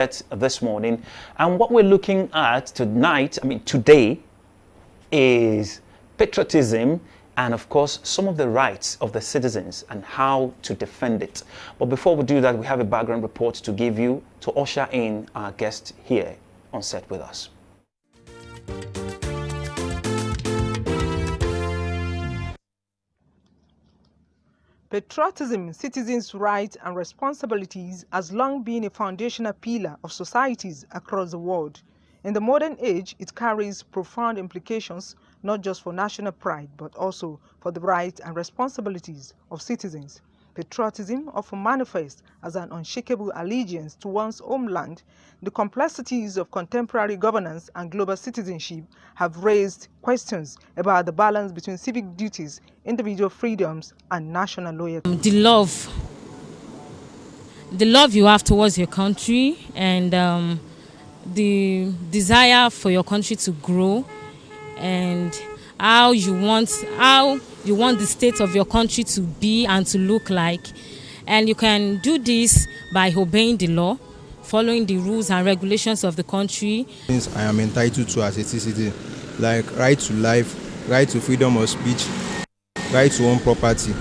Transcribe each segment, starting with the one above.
this morning, and what we're looking at today is patriotism and of course some of the rights of the citizens and how to defend it. But before we do that, we have a background report to give you to usher in our guest here on set with us. Patriotism, citizens' rights and responsibilities has long been a foundational pillar of societies across the world. In the modern age, it carries profound implications not just for national pride but also for the rights and responsibilities of citizens. Patriotism often manifests as an unshakable allegiance to one's homeland. The complexities of contemporary governance and global citizenship have raised questions about the balance between civic duties, individual freedoms, and national loyalty. The love you have towards your country, and the desire for your country to grow, and how you want the state of your country to be and to look like. And you can do this by obeying the law, following the rules and regulations of the country. Things I am entitled to as a citizen, like right to life, right to freedom of speech, right to own property,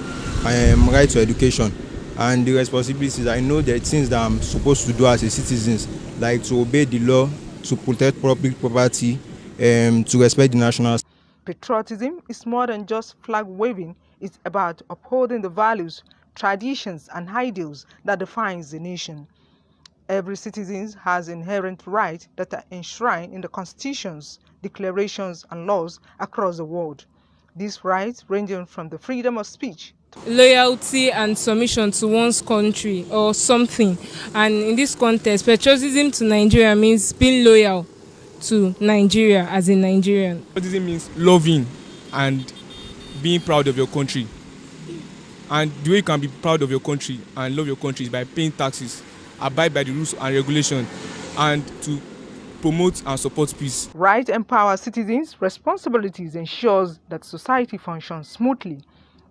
right to education, and the responsibilities. I know the things that I'm supposed to do as a citizen, like to obey the law, to protect public property, to respect the national. Patriotism is more than just flag waving. It's about upholding the values, traditions, and ideals that defines the nation. Every citizen has inherent rights that are enshrined in the constitutions, declarations, and laws across the world. These rights ranging from the freedom of speech, loyalty and submission to one's country or something. And in this context, patriotism to Nigeria means being loyal to Nigeria as a Nigerian. Patriotism means loving and being proud of your country. And the way you can be proud of your country and love your country is by paying taxes, abide by the rules and regulations, and to promote and support peace. Rights empower citizens. Responsibilities ensures that society functions smoothly.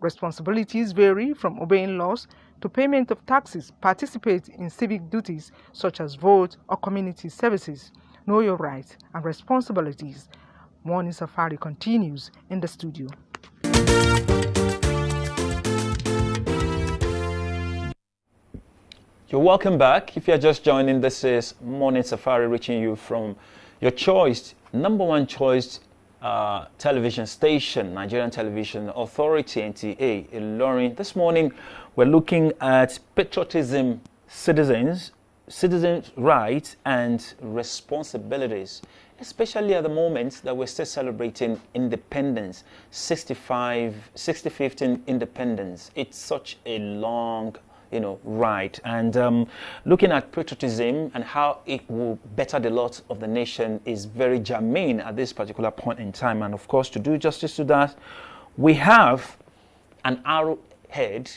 Responsibilities vary from obeying laws to payment of taxes, participate in civic duties such as vote or community services. Know your rights and responsibilities. Morning Safari continues in the studio. You're welcome back. If you're just joining, this is Morning Safari, reaching you from your choice, number one choice television station, Nigerian Television Authority, NTA Ilorin. This morning, we're looking at patriotism, citizens' rights and responsibilities, especially at the moment that we're still celebrating independence, 65th independence. It's such a long right, and looking at patriotism and how it will better the lot of the nation is very germane at this particular point in time. And of course, to do justice to that, we have an arrowhead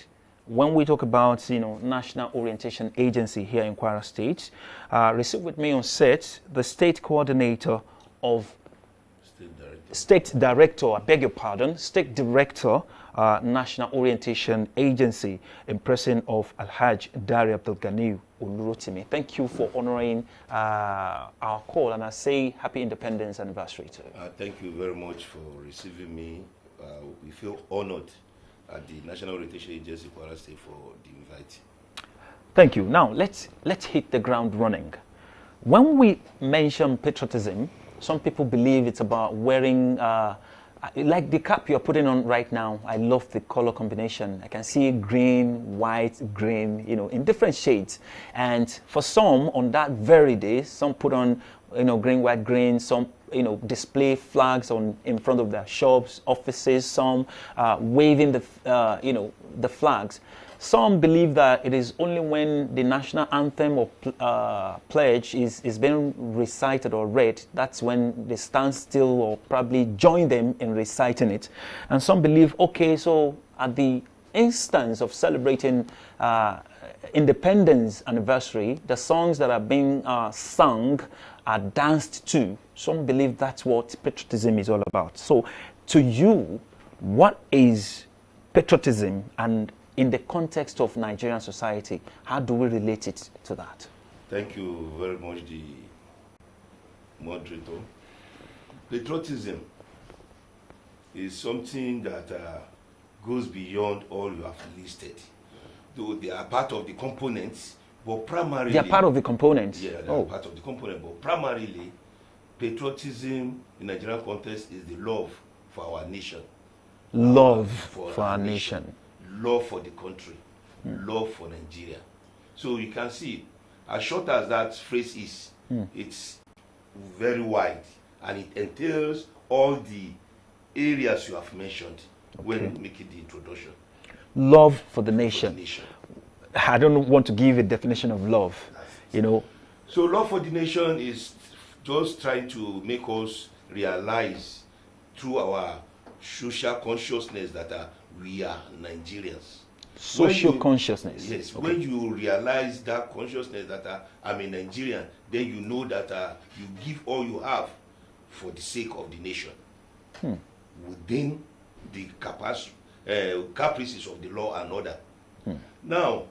when we talk about National Orientation Agency here in Kwara State. Receive with me on set the state coordinator of State Director, National Orientation Agency, in person of Alhaj Dari Abdul Ghani Olurotimi. Thank you for honoring our call, and I say happy Independence Anniversary to you. Thank you very much for receiving me. We feel honored at the National Orientation Agency Kwara State for the invite. Thank you. Now let's hit the ground running. When we mention patriotism, some people believe it's about wearing like the cap you're putting on right now. I love the color combination. I can see green, white, green, in different shades. And for some, on that very day, some put on, green, white, green. Some, display flags in front of their shops, offices. Some waving the flags. Some believe that it is only when the national anthem or pledge is being recited or read, that's when they stand still or probably join them in reciting it. And some believe, okay, so at the instance of celebrating independence anniversary, the songs that are being sung are danced to. Some believe that's what patriotism is all about. So to you, what is patriotism, and in the context of Nigerian society, how do we relate it to that? Thank you very much, the moderator. Patriotism is something that goes beyond all you have listed. Though they are part of the components, but primarily... They are part of the components? Yeah, they are part of the component, but primarily, patriotism in Nigerian context is the love for our nation. Love for our nation. Love for the country. Love for Nigeria. So you can see, as short as that phrase is, it's very wide, and it entails all the areas you have mentioned when making the introduction. Love for the nation. For the nation. I don't want to give a definition of love, you know. So love for the nation is just trying to make us realize through our social consciousness that we are Nigerians. Social consciousness. Yes. Okay. When you realize that consciousness that I'm a Nigerian, then you know that you give all you have for the sake of the nation. Within the caprices of the law and order. Now,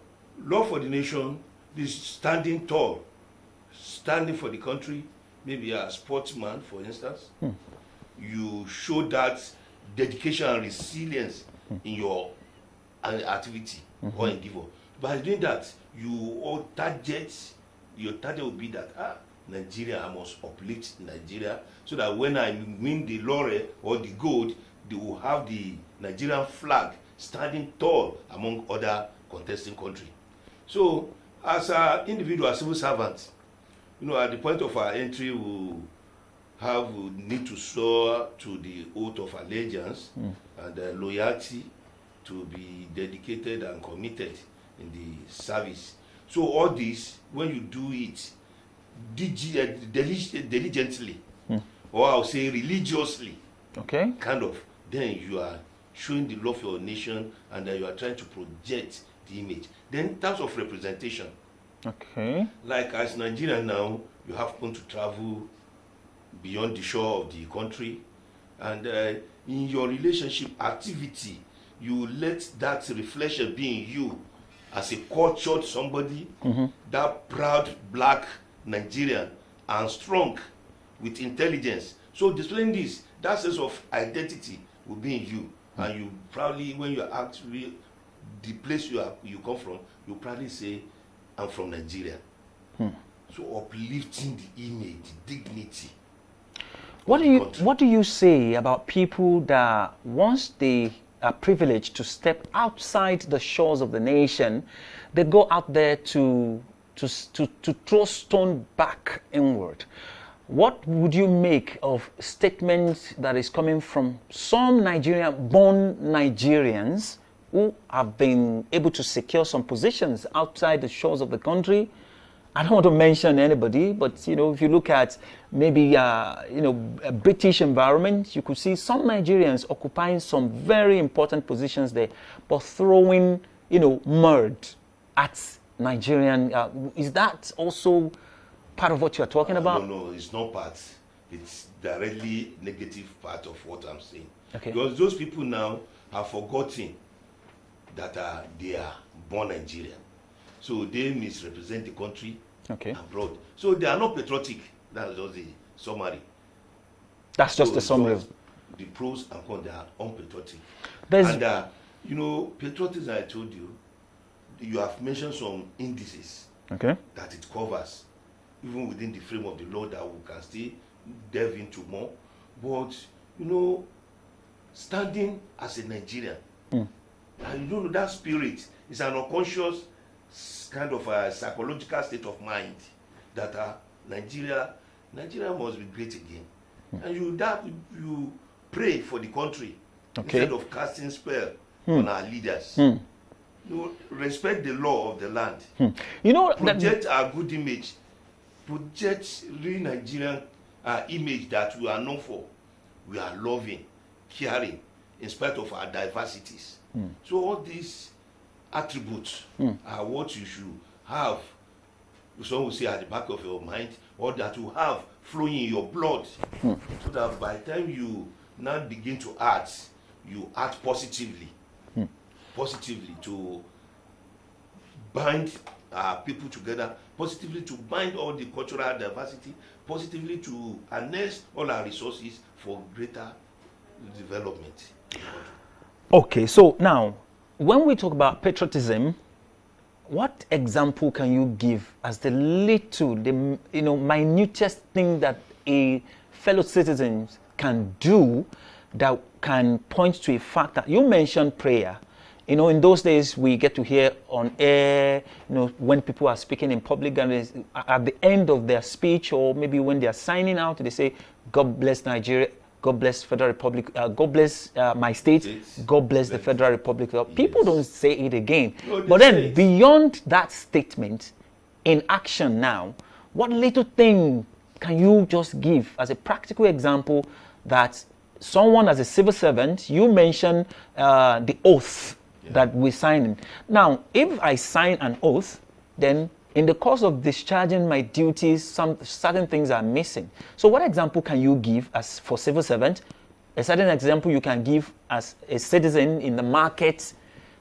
love for the nation is standing tall, standing for the country, maybe a sportsman, for instance. You show that dedication and resilience in your activity or endeavor. By doing that, your target will be that Nigeria, I must uplift Nigeria, so that when I win the laurel or the gold, they will have the Nigerian flag standing tall among other contesting countries. So, as an individual civil servant, at the point of our entry, we need to swear to the oath of allegiance and loyalty to be dedicated and committed in the service. So all this, when you do it diligently, or I'll say religiously, kind of, then you are showing the love for your nation, and you are trying to project the image. Then in terms of representation, like as Nigerian now, you happen to travel beyond the shore of the country, and in your relationship activity, you let that reflection be in you as a cultured somebody, that proud black Nigerian, and strong with intelligence. So displaying this, that sense of identity will be in you, and you proudly, when you act the place you come from, you proudly say, I'm from Nigeria. So uplifting the image, the dignity. What do you say about people that once they are privileged to step outside the shores of the nation, they go out there to throw stone back inward? What would you make of statements that is coming from some born Nigerians who have been able to secure some positions outside the shores of the country? I don't want to mention anybody, but if you look at maybe a British environment, you could see some Nigerians occupying some very important positions there, but throwing mud at Nigerian. Is that also part of what you are talking about? No, it's not part. It's directly negative part of what I'm saying. Okay. Because those people now have forgotten that they are born Nigerian. So they misrepresent the country abroad. So they are not patriotic. That's just the summary. That's just the summary. The pros and cons, they are unpatriotic. And patriotism, I told you, you have mentioned some indices that it covers, even within the frame of the law, that we can still delve into more. But, standing as a Nigerian, and that spirit is an unconscious kind of a psychological state of mind that Nigeria must be great again. And you pray for the country instead of casting spell on our leaders. Respect the law of the land. Project our good image. Project real Nigerian image that we are known for. We are loving, caring, in spite of our diversities. So all these attributes are what you should have. Some will say at the back of your mind, or that you have flowing in your blood, so that by the time you now begin to act, you act positively to bind people together, positively to bind all the cultural diversity, positively to harness all our resources for greater development. Okay, so now, when we talk about patriotism, what example can you give as the little, the minutest thing that a fellow citizen can do that can point to a fact that you mentioned prayer? In those days we get to hear on air, when people are speaking in public gatherings, at the end of their speech, or maybe when they are signing out, they say, "God bless Nigeria, God bless Federal Republic, God bless my state, God bless the Federal Republic." People don't say it again. No, but say then it. Beyond that statement, in action now, what little thing can you just give as a practical example that someone as a civil servant, you mentioned the oath that we sign. Now, if I sign an oath, then in the course of discharging my duties, some certain things are missing. So what example can you give as for civil servant? A certain example you can give as a citizen in the market,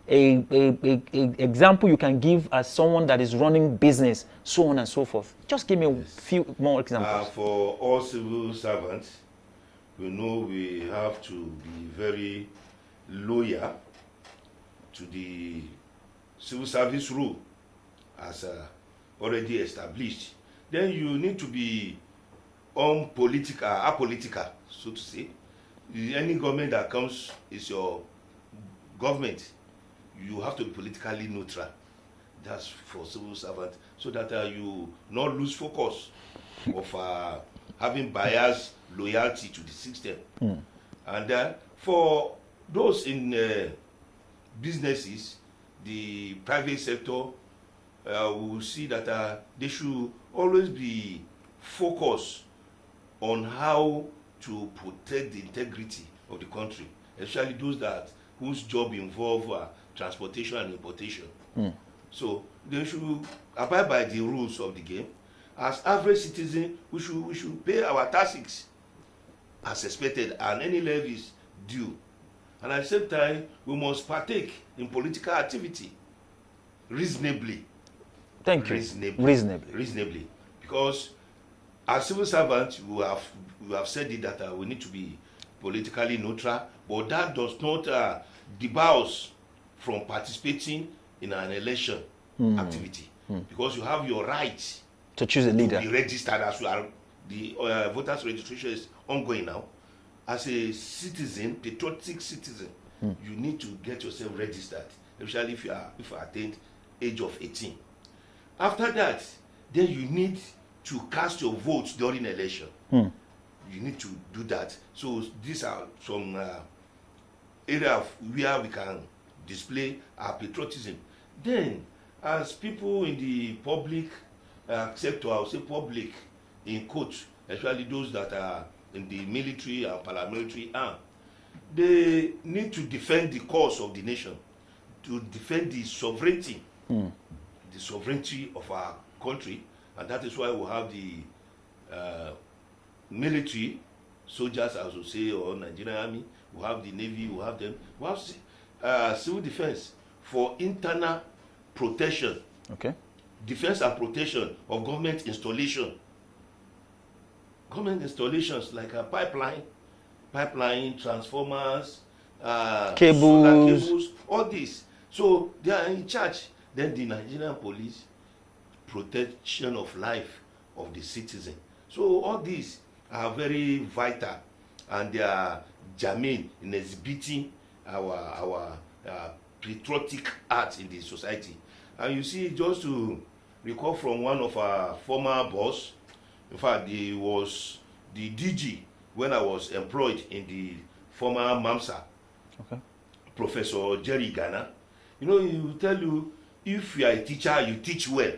a example you can give as someone that is running business, so on and so forth. Just give me a few more examples. For all civil servants, we know we have to be very loyal to the civil service rule as already established. Then you need to be apolitical, so to say. Any government that comes is your government. You have to be politically neutral. That's for civil servants, so that you not lose focus of having biased loyalty to the system. And for those in businesses, the private sector, we will see that they should always be focused on how to protect the integrity of the country, especially those whose job involve transportation and importation. So they should abide by the rules of the game. As average citizens, we should pay our taxes as expected and any levies due. And at the same time, we must partake in political activity reasonably. Thank you. Reasonably. Because as civil servants, we have said it that we need to be politically neutral, but that does not debar us from participating in an election activity. Because you have your right to choose a leader. To be registered as well. The voters registration is ongoing now. As a citizen, patriotic citizen, you need to get yourself registered, especially if you attained age of 18. After that, then you need to cast your votes during election. You need to do that. So these are some areas where we can display our patriotism. Then, as people in the public sector, I would say public in quotes, especially those that are in the military and paramilitary arm, they need to defend the cause of the nation, to defend the sovereignty of our country, and that is why we have the military soldiers, as we say, or Nigerian army. We have the navy. We have them. We have civil defense for internal protection. Okay. Defense and protection of government installation. Government installations like a pipeline, transformers, solar cables, all this. So they are in charge. Then the Nigerian police, protection of life of the citizen. So all these are very vital, and they are germane in exhibiting our patriotic art in the society. And you see, just to recall from one of our former boss, in fact, he was the DG when I was employed in the former MAMSA, Professor Jerry Ghana. He will tell you, if you are a teacher, you teach well.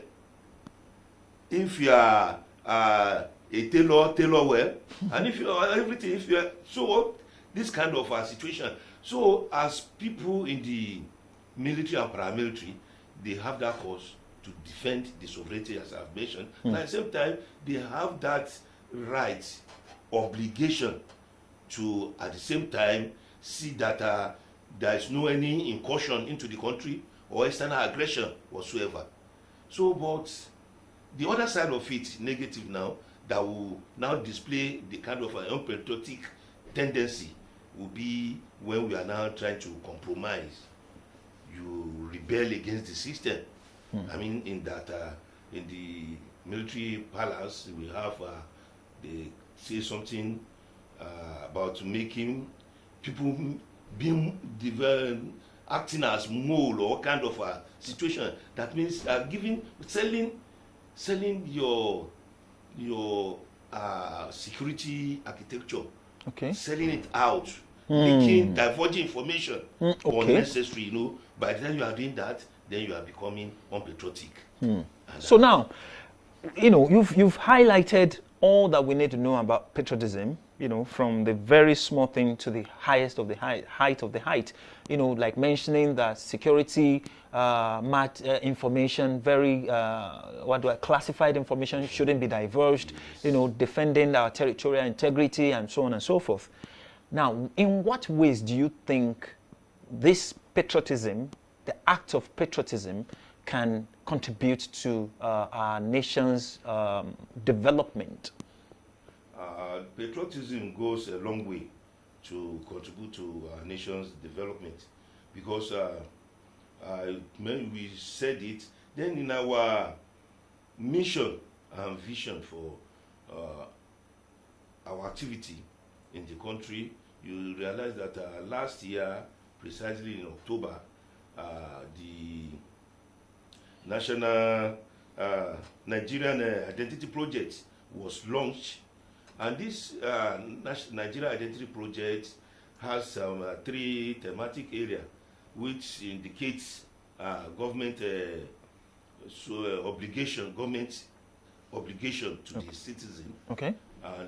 If you are a tailor well. And if you are everything, so this kind of situation. So as people in the military and paramilitary, they have that cause to defend the sovereignty, as I've mentioned. And at the same time, they have that right, obligation to, at the same time, see that there is no any incursion into the country or external aggression whatsoever. So, but the other side of it, negative now, that will now display the kind of an unpatriotic tendency will be when we are now trying to compromise. You rebel against the system. I mean, in that, in the military palace, we have, they say something about making people being acting as mole or kind of a situation. That means selling your security architecture, selling it out, leaking, divulging information unnecessary. You know, by the time you are doing that, then you are becoming unpatriotic. So now, you know, you've highlighted all that we need to know about patriotism, you know, from the very small thing to the highest of the height of the height, you know, like mentioning that security information, very classified information shouldn't be divulged, you know, defending our territorial integrity and so on and so forth. Now, in what ways do you think this patriotism, the act of patriotism, can contribute to our nation's development? Patriotism goes a long way to contribute to our nation's development, because when we said it, then in our mission and vision for our activity in the country, you realize that last year, precisely in October, the National Nigerian Identity Project was launched, and this Nigerian Identity Project has 3 thematic areas, which indicates government obligation to the citizen. Okay.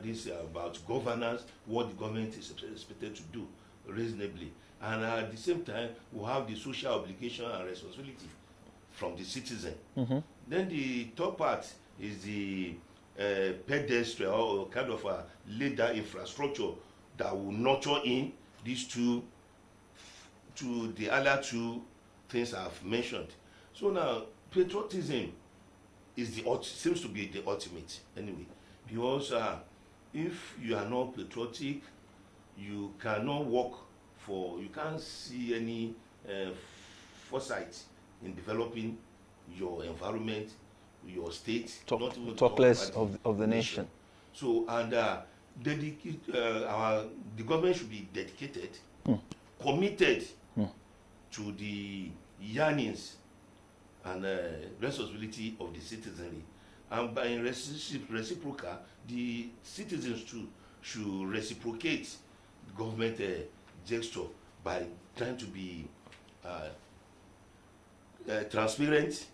This is about governance, what the government is expected to do reasonably, and at the same time we have the social obligation and responsibility from the citizen. Then the top part is the pedestrian or kind of a later infrastructure that will nurture in these two, to the other 2 things I've mentioned. So now patriotism is seems to be the ultimate anyway, because if you are not patriotic, you cannot work for, you can't see any foresight in developing your environment, your state, not even talk less of the nation. So, and the government should be dedicated, committed to the yearnings and responsibility of the citizenry, and by reciprocal, the citizens too should reciprocate government gesture by trying to be transparent,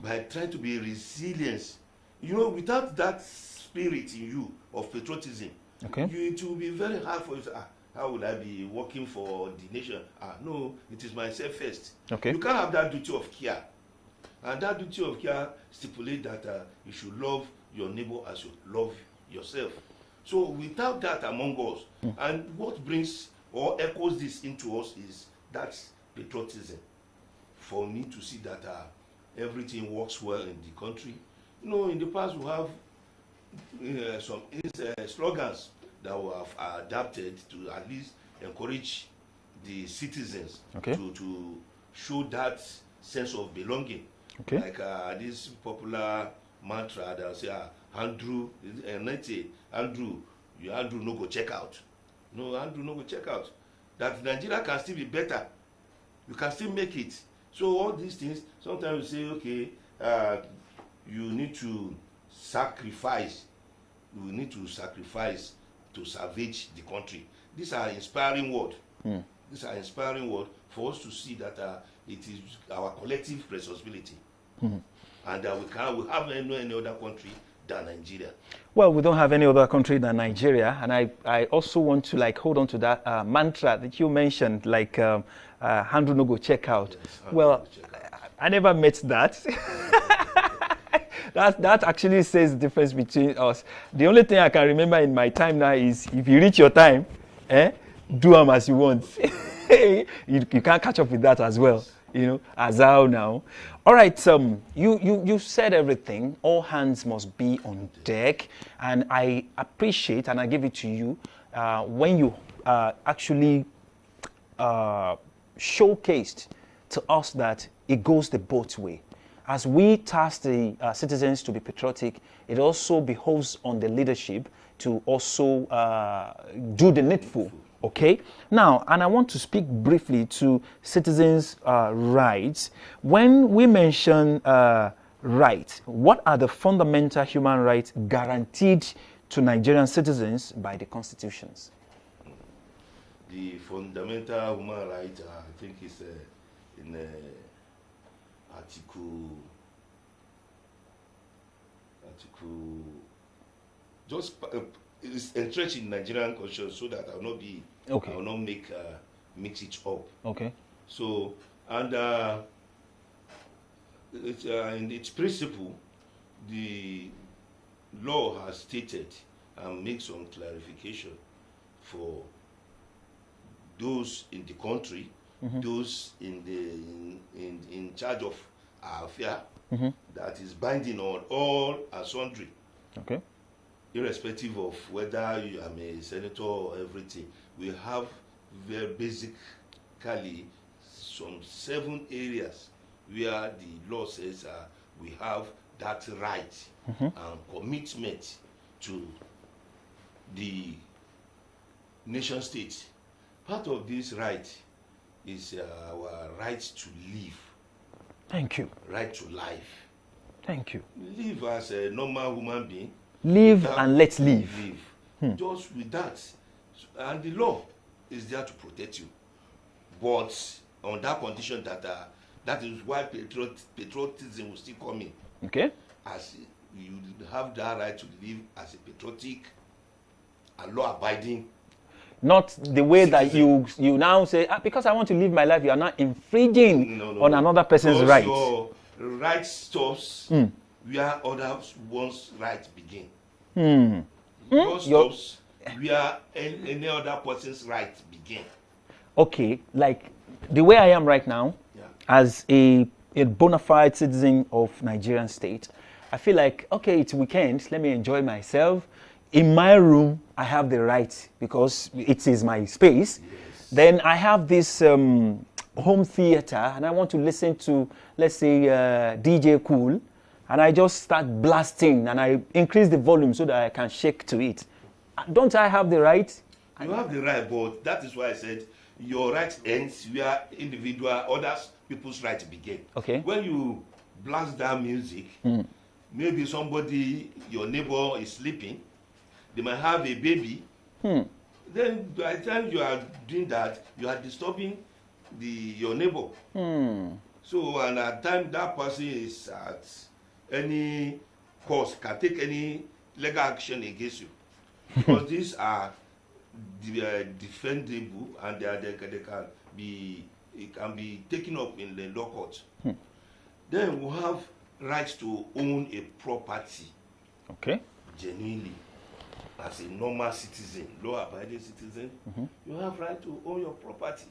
by trying to be resilient. You know, without that spirit in you of patriotism, it will be very hard for you to, how would I be working for the nation? No, it is myself first. You can't have that duty of care. And that duty of care stipulates that you should love your neighbor as you love yourself. So without that among us, and what brings or echoes this into us is that patriotism. For me to see that everything works well in the country. You know, in the past we have some slogans that we have adapted to at least encourage the citizens to show that sense of belonging. Like this popular mantra that say, Andrew, Andrew no go check out. No, Andrew no go check out. That Nigeria can still be better. You can still make it. So all these things, sometimes you say, okay, you need to sacrifice. You need to sacrifice to salvage the country. These are inspiring words. These are inspiring words for us to see that it is our collective responsibility. And that we have any other country than Nigeria. Well, we don't have any other country than Nigeria, and I also want to hold on to that mantra that you mentioned, like handle no go check out. Yes, well, I never met that. that actually says the difference between us. The only thing I can remember in my time now is if you reach your time, do them as you want. You can't catch up with that as well. Azal now. All right, you said everything. All hands must be on deck, and I appreciate, and I give it to you when you actually showcased to us that it goes the both way. As we task the citizens to be patriotic, it also behoves on the leadership to also do the needful. Okay. Now, and I want to speak briefly to citizens' rights. When we mention rights, what are the fundamental human rights guaranteed to Nigerian citizens by the constitutions? The fundamental human right, I think, is in article just it's entrenched in Nigerian constitution, so that I will not be Okay. I will not mix it up. Okay. So, and in its principle, the law has stated and make some clarification for those in the country, those in charge of our affair, that is binding on all and sundry. Okay. Irrespective of whether I'm a senator or everything, we have very basically some 7 areas where the law says we have that right and commitment to the nation state. Part of this right is our right to live. Thank you. Right to life. Thank you. Live as a normal human being. Live and let's live. Just with that. And the law is there to protect you. But on that condition that that is why patriotism will still come in. Okay. As you have that right to live as a patriotic and law-abiding. Not the way that citizen. you now say, because I want to live my life, you are not infringing on another person's rights. Your right stops where others one's right begin. Yours stops where any other person's right begin. Okay, like the way I am right now, as a bona fide citizen of Nigerian state, I feel like, okay, it's weekend, let me enjoy myself. In my room, I have the right, because it is my space. Yes. Then I have this home theater, and I want to listen to, let's say, DJ Cool, and I just start blasting, and I increase the volume so that I can shake to it. Don't I have the right? You have the right, but that is why I said your right ends where individual, others, people's right begin. Okay. When you blast that music, maybe somebody, your neighbor is sleeping, they might have a baby. Then by the time you are doing that, you are disturbing your neighbor. So, and at the time that person is at any course, can take any legal action against you. Because these are defendable, and it can be taken up in the law court. Then we have rights to own a property. Okay. Genuinely. As a normal citizen, law-abiding citizen, you have right to own your property.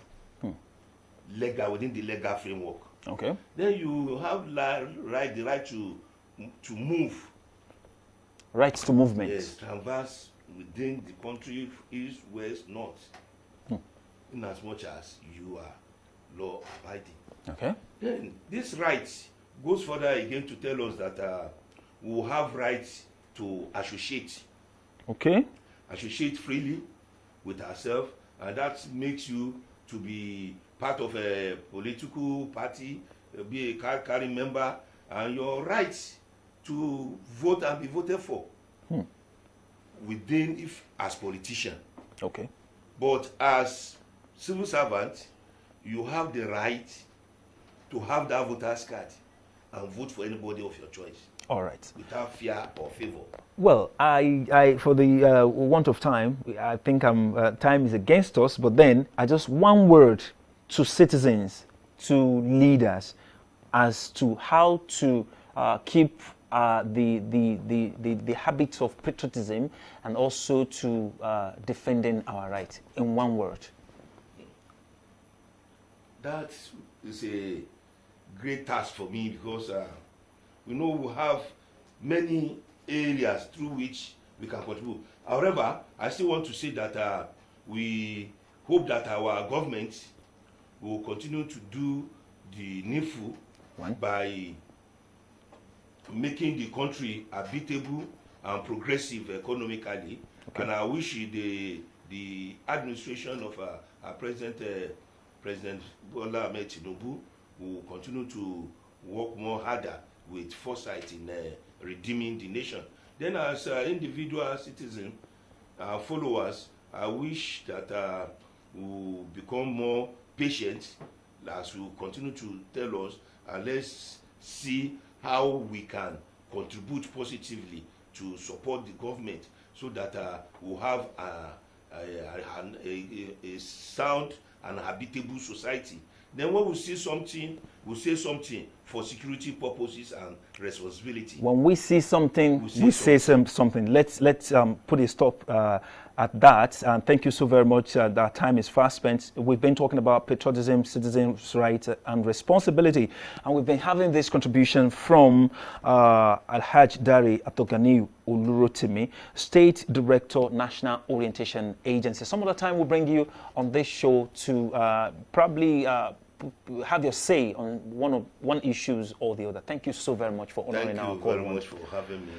Legal, within the legal framework. Okay. Then you have the right to move. Rights to movement. Yes, traverse within the country, east, west, north. In as much as you are law-abiding. Okay. Then this right goes further again to tell us that we will have rights to associate. Okay. Associate freely with ourselves, and that makes you to be part of a political party, be a card-carrying member, and your rights to vote and be voted for within, if as politician. Okay. But as civil servant, you have the right to have that voter's card and vote for anybody of your choice. All right. Without fear or favor. Well, I for the want of time, I think time is against us. But then, I just one word to citizens, to leaders, as to how to keep the habits of patriotism and also to defending our rights. In one word. That is a great task for me because we know we have many areas through which we can contribute. However, I still want to say that we hope that our government will continue to do the needful by making the country habitable and progressive economically. Okay. And I wish the administration of our President Bola Ahmed Tinubu will continue to work more harder with foresight in redeeming the nation. Then as individual citizens, followers, I wish that we will become more patient as we continue to tell us, and let's see how we can contribute positively to support the government so that we'll have a sound and habitable society. Then when we see something, we'll say something for security purposes and responsibility. When we see something, we say something. Let's put a stop at that. And thank you so very much. That time is fast spent. We've been talking about patriotism, citizens' rights, and responsibility. And we've been having this contribution from Alhaj Dari Atogani Olurotimi, State Director, National Orientation Agency. Some other time we'll bring you on this show to probably have your say on one issues or the other. Thank you so very much for honoring our call. Thank you very much for having me.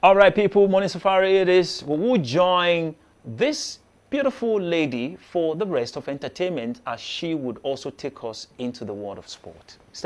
All right, people, Morning Safari it is. We will join this beautiful lady for the rest of entertainment as she would also take us into the world of sport. Stay